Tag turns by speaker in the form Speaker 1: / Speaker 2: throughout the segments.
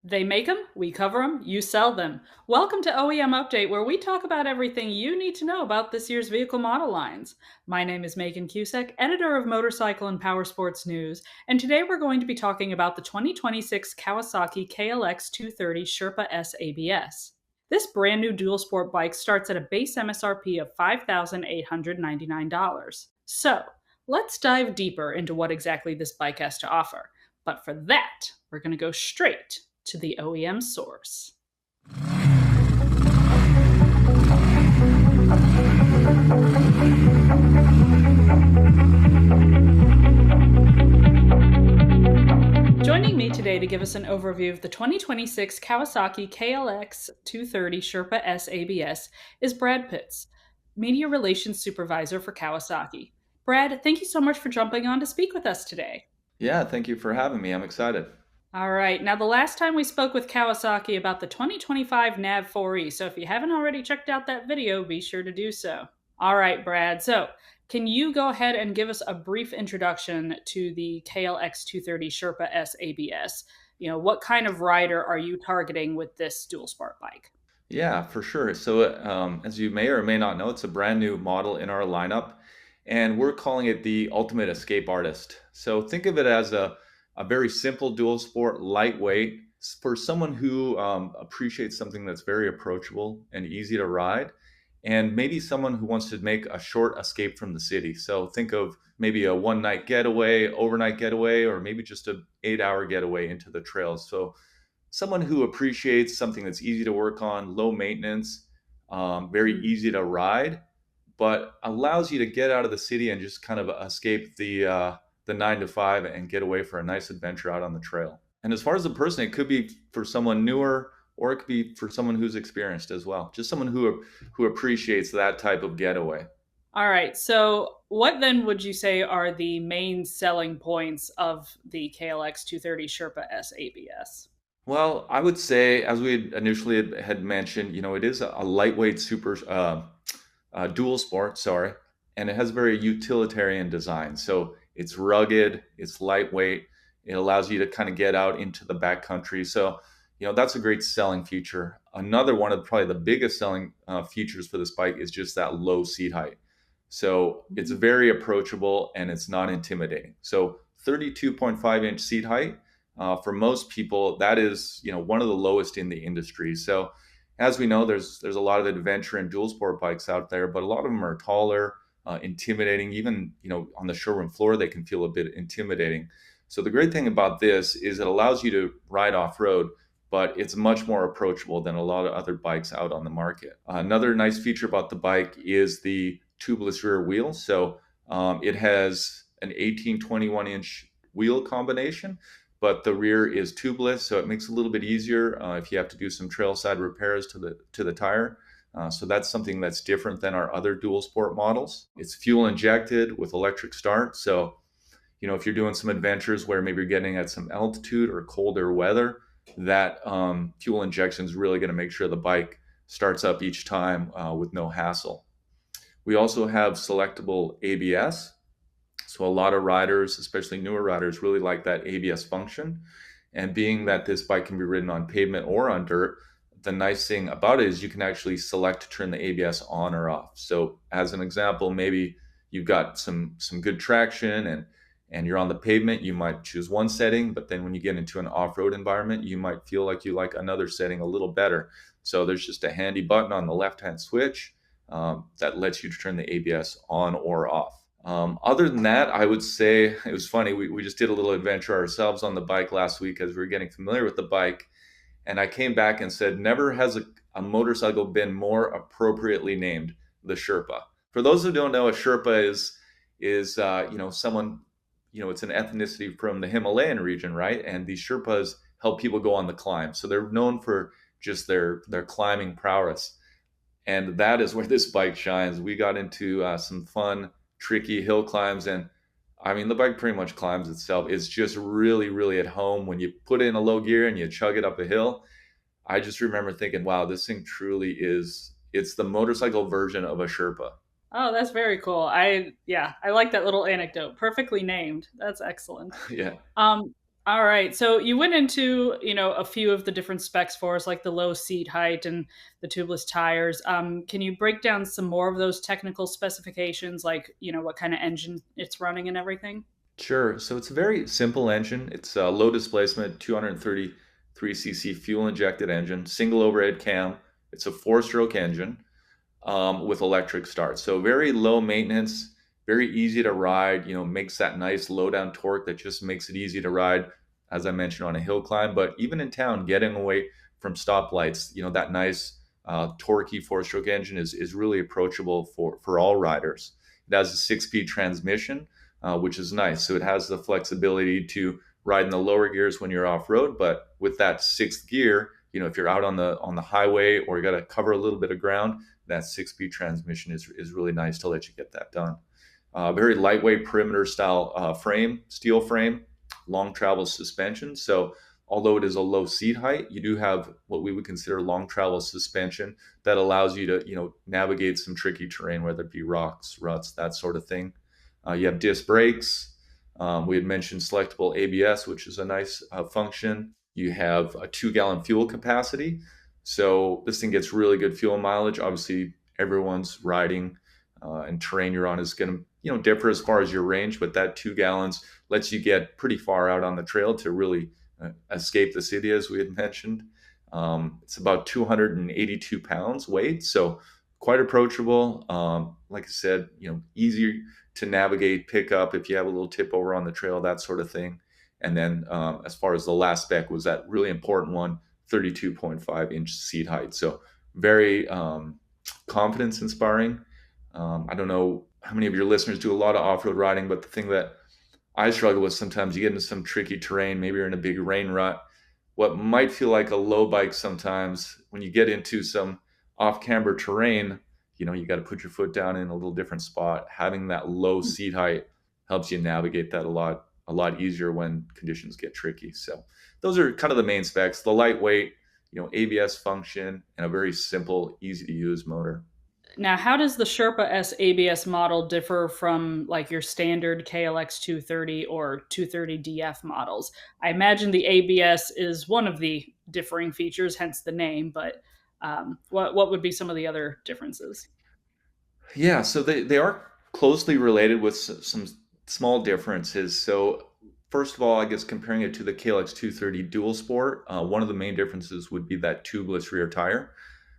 Speaker 1: They make them, we cover them, you sell them. Welcome to OEM Update, where we talk about everything you need to know about this year's vehicle model lines. My name is Megan Cusack, editor of Motorcycle and Powersports News, and today we're going to be talking about the 2026 Kawasaki KLX230 SHERPA S ABS. This brand new dual sport bike starts at a base MSRP of $5,899. So, let's dive deeper into what exactly this bike has to offer. But for that, we're going to go straight to the OEM source. Joining me today to give us an overview of the 2026 Kawasaki KLX230 SHERPA S ABS is Brad Puetz, Media Relations Supervisor for Kawasaki. Brad, thank you so much for jumping on to speak with us today.
Speaker 2: Yeah, thank you for having me. I'm excited.
Speaker 1: All right. Now, the last time we spoke with Kawasaki about the 2025 NAV 4E, so if you haven't already checked out that video, be sure to do so. All right, Brad. So, can you go ahead and give us a brief introduction to the KLX 230 Sherpa S ABS? What kind of rider are you targeting with this dual sport bike?
Speaker 2: Yeah, for sure. So, as you may or may not know, it's a brand new model in our lineup, and we're calling it the Ultimate Escape Artist. So, think of it as a very simple dual sport, lightweight, for someone who appreciates something that's very approachable and easy to ride, and maybe someone who wants to make a short escape from the city. So, think of maybe a one night getaway, overnight getaway, or maybe just a 8 hour getaway into the trails. So, someone who appreciates something that's easy to work on, low maintenance, very
Speaker 1: Mm.
Speaker 2: easy to ride, but allows you to get out of the city and just kind of escape the 9 to 5 and get away for a nice adventure out on the trail. And as far as the person, it could be for someone newer, or it could be for someone who's experienced as well. Just someone who appreciates that type of getaway.
Speaker 1: All right. So, what then would you say are the main selling points of the KLX 230 Sherpa S ABS?
Speaker 2: Well, I would say, as we initially had mentioned, it is a lightweight super dual sport, sorry, and it has very utilitarian design. So it's rugged, it's lightweight, it allows you to kind of get out into the backcountry. So, that's a great selling feature. Another one of probably the biggest selling features for this bike is just that low seat height. So it's very approachable and it's not intimidating. So 32.5-inch seat height. For most people, that is, one of the lowest in the industry. So, as we know, there's a lot of adventure and dual sport bikes out there, but a lot of them are taller, intimidating. Even on the showroom floor, they can feel a bit intimidating. So the great thing about this is it allows you to ride off road, but it's much more approachable than a lot of other bikes out on the market. Another nice feature about the bike is the tubeless rear wheel. So it has an 18-21-inch wheel combination, but the rear is tubeless, so it makes it a little bit easier if you have to do some trailside repairs to the tire. So that's something that's different than our other dual sport models. It's fuel injected with electric start. So, if you're doing some adventures where maybe you're getting at some altitude or colder weather, that fuel injection is really going to make sure the bike starts up each time with no hassle. We also have selectable ABS. So a lot of riders, especially newer riders, really like that ABS function. And being that this bike can be ridden on pavement or on dirt, the nice thing about it is you can actually select to turn the ABS on or off. So as an example, maybe you've got some good traction and you're on the pavement, you might choose one setting, but then when you get into an off-road environment, you might feel like you like another setting a little better. So there's just a handy button on the left-hand switch that lets you turn the ABS on or off. Other than that, I would say it was funny. We just did a little adventure ourselves on the bike last week as we were getting familiar with the bike. And I came back and said, never has a motorcycle been more appropriately named the Sherpa. For those who don't know, a Sherpa is someone, it's an ethnicity from the Himalayan region, right? And these Sherpas help people go on the climb. So they're known for just their climbing prowess. And that is where this bike shines. We got into some fun, tricky hill climbs, and I mean, the bike pretty much climbs itself. It's just really, really at home when you put it in a low gear and you chug it up a hill. I just remember thinking, wow, this thing truly it's the motorcycle version of a Sherpa.
Speaker 1: Oh, that's very cool. I like that little anecdote. Perfectly named. That's excellent.
Speaker 2: Yeah.
Speaker 1: Um, All right. So you went into, a few of the different specs for us, like the low seat height and the tubeless tires. Can you break down some more of those technical specifications, like, what kind of engine it's running and everything?
Speaker 2: Sure. So it's a very simple engine. It's a low displacement, 233 cc fuel injected engine, single overhead cam. It's a four-stroke engine with electric start. So very low maintenance, very easy to ride. Makes that nice low down torque that just makes it easy to ride, as I mentioned, on a hill climb. But even in town, getting away from stoplights, that nice torquey four-stroke engine is really approachable for all riders. It has a six-speed transmission, which is nice. So it has the flexibility to ride in the lower gears when you're off road, but with that sixth gear, if you're out on the highway or you got to cover a little bit of ground, that six-speed transmission is really nice to let you get that done. Very lightweight perimeter style frame, steel frame, long travel suspension. So although it is a low seat height, you do have what we would consider long travel suspension that allows you to navigate some tricky terrain, whether it be rocks, ruts, that sort of thing. You have disc brakes. We had mentioned selectable ABS, which is a nice function. You have a 2 gallon fuel capacity. So this thing gets really good fuel mileage. Obviously, everyone's riding and terrain you're on is going to differ as far as your range, but that 2 gallons lets you get pretty far out on the trail to really escape the city, as we had mentioned. It's about 282 pounds weight, so quite approachable. Like I said, easier to navigate, pick up if you have a little tip over on the trail, that sort of thing. And then as far as the last spec was that really important one, 32.5-inch seat height. So very confidence inspiring. I don't know how many of your listeners do a lot of off-road riding, but the thing that I struggle with sometimes, you get into some tricky terrain, maybe you're in a big rain rut, what might feel like a low bike sometimes, when you get into some off-camber terrain, you got to put your foot down in a little different spot. Having that low seat height helps you navigate that a lot easier when conditions get tricky. So those are kind of the main specs: the lightweight, ABS function, and a very simple, easy to use motor.
Speaker 1: Now, how does the Sherpa S ABS model differ from like your standard KLX 230 or 230 DF models? I imagine the ABS is one of the differing features, hence the name, but what would be some of the other differences?
Speaker 2: Yeah, so they are closely related with some small differences. So first of all, I guess comparing it to the KLX 230 Dual Sport, one of the main differences would be that tubeless rear tire.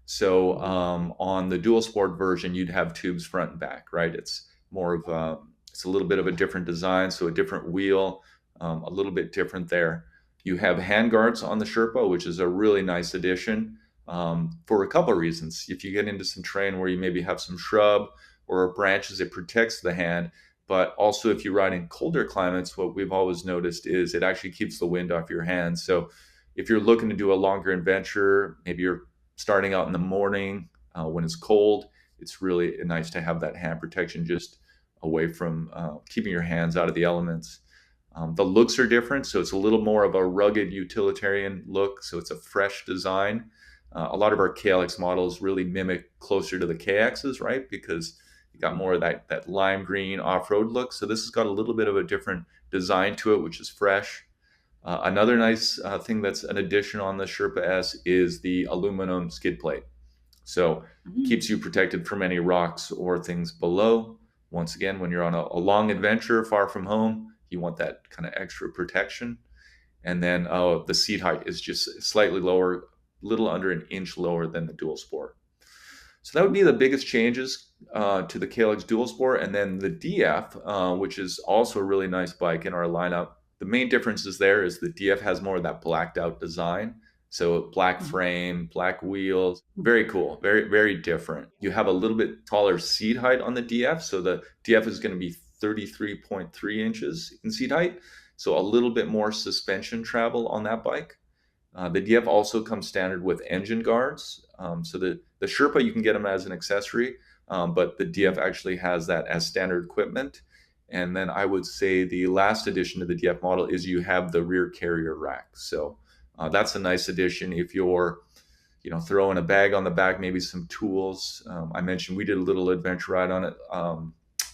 Speaker 2: So on the Dual Sport version, you'd have tubes front and back, right? It's more of it's a little bit of a different design, so a different wheel, a little bit different there. You have handguards on the Sherpa, which is a really nice addition for a couple of reasons. If you get into some terrain where you maybe have some shrub or branches, it protects the hand. But also, if you ride in colder climates, what we've always noticed is it actually keeps the wind off your hands. So if you're looking to do a longer adventure, maybe you're starting out in the morning when it's cold, it's really nice to have that hand protection just away from keeping your hands out of the elements. The looks are different, so it's a little more of a rugged utilitarian look. So it's a fresh design. A lot of our KLX models really mimic closer to the KXs, right? Because you got more of that lime green off-road look. So this has got a little bit of a different design to it, which is fresh. Another nice thing that's an addition on the Sherpa S is the aluminum skid plate. So keeps you protected from any rocks or things below. Once again, when you're on a long adventure far from home, you want that kind of extra protection. And then the seat height is just slightly lower, little under an inch lower than the Dual Sport. So that would be the biggest changes to the KLX Dual Sport. And then the DF, which is also a really nice bike in our lineup. The main differences there is the DF has more of that blacked out design. So black frame, black wheels, very cool, very, very different. You have a little bit taller seat height on the DF. So the DF is going to be 33.3 inches in seat height. So a little bit more suspension travel on that bike. The DF also comes standard with engine guards. So the Sherpa, you can get them as an accessory, but the DF actually has that as standard equipment. And then I would say the last addition to the DF model is you have the rear carrier rack. So that's a nice addition if you're, throwing a bag on the back, maybe some tools. I mentioned we did a little adventure ride on it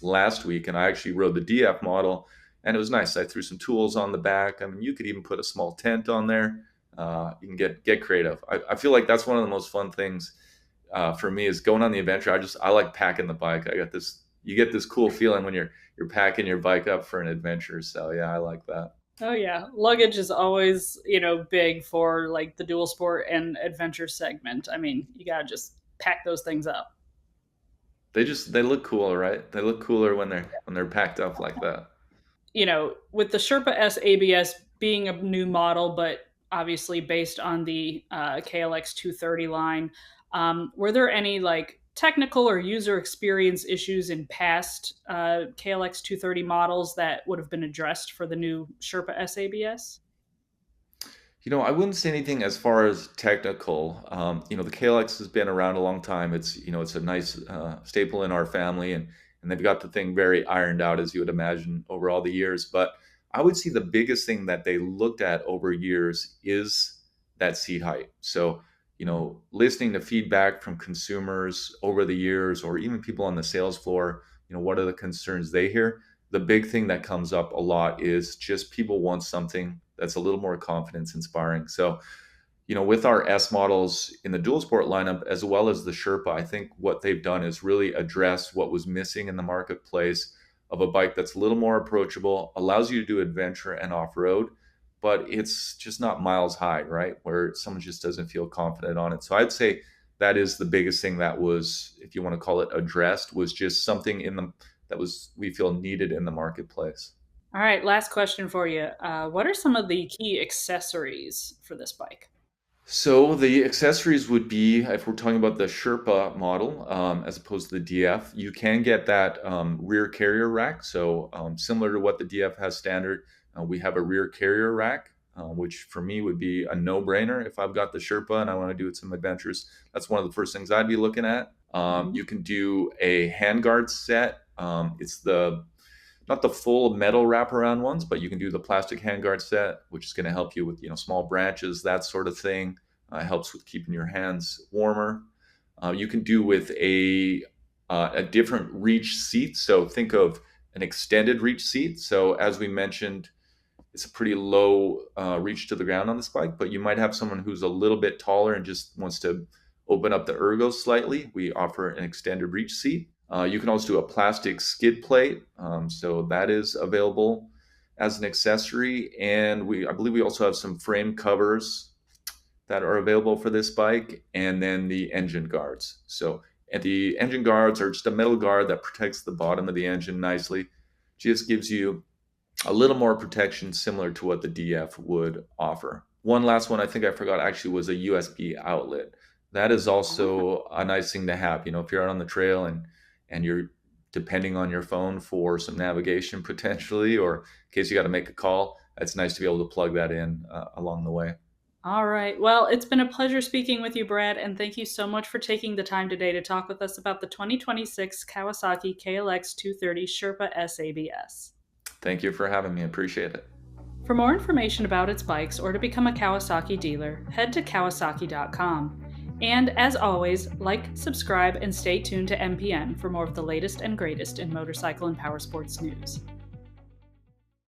Speaker 2: last week, and I actually rode the DF model, and it was nice. I threw some tools on the back. I mean, you could even put a small tent on there. You can get creative. I feel like that's one of the most fun things for me is going on the adventure. I like packing the bike. I got this. You get this cool feeling when you're packing your bike up for an adventure. So yeah, I like that.
Speaker 1: Oh yeah, luggage is always, big for like the dual sport and adventure segment. I mean, you gotta just pack those things up.
Speaker 2: They look cooler, right? They look cooler when they're packed up like that.
Speaker 1: With the Sherpa S ABS being a new model, but obviously based on the KLX 230 line, were there any like technical or user experience issues in past KLX 230 models that would have been addressed for the new Sherpa S ABS?
Speaker 2: I wouldn't say anything as far as technical. The KLX has been around a long time. It's a nice staple in our family, and they've got the thing very ironed out, as you would imagine, over all the years. But I would see the biggest thing that they looked at over years is that seat height. So, listening to feedback from consumers over the years, or even people on the sales floor, what are the concerns they hear? The big thing that comes up a lot is just people want something that's a little more confidence inspiring. So, with our S models in the dual sport lineup, as well as the Sherpa, I think what they've done is really address what was missing in the marketplace of a bike that's a little more approachable, allows you to do adventure and off road, but it's just not miles high, right? Where someone just doesn't feel confident on it. So I'd say that is the biggest thing that was, if you want to call it addressed, was just something that was, we feel, needed in the marketplace.
Speaker 1: All right, last question for you. What are some of the key accessories for this bike?
Speaker 2: So the accessories would be, if we're talking about the Sherpa model, as opposed to the DF, you can get that rear carrier rack. So similar to what the DF has standard, we have a rear carrier rack, which for me would be a no-brainer if I've got the Sherpa and I want to do some adventures. That's one of the first things I'd be looking at.
Speaker 1: Mhm.
Speaker 2: You can do a handguard set. It's the not the full metal wraparound ones, but you can do the plastic handguard set, which is going to help you with small branches, that sort of thing. Helps with keeping your hands warmer. You can do with a different reach seat. So think of an extended reach seat. So as we mentioned, it's a pretty low reach to the ground on this bike, but you might have someone who's a little bit taller and just wants to open up the ergos slightly. We offer an extended reach seat. You can also do a plastic skid plate, so that is available as an accessory. And I believe we also have some frame covers that are available for this bike, and then the engine guards. So, and the engine guards are just a metal guard that protects the bottom of the engine nicely. Just gives you a little more protection, similar to what the DF would offer. One last one I think I forgot actually was a USB outlet. That is also a nice thing to have. If you're out on the trail and you're depending on your phone for some navigation potentially, or in case you got to make a call, it's nice to be able to plug that in along the way.
Speaker 1: All right. Well, it's been a pleasure speaking with you, Brad, and thank you so much for taking the time today to talk with us about the 2026 Kawasaki KLX230 SHERPA SABS.
Speaker 2: Thank you for having me. Appreciate it.
Speaker 1: For more information about its bikes or to become a Kawasaki dealer, head to Kawasaki.com. And as always, like, subscribe, and stay tuned to MPN for more of the latest and greatest in motorcycle and powersports news.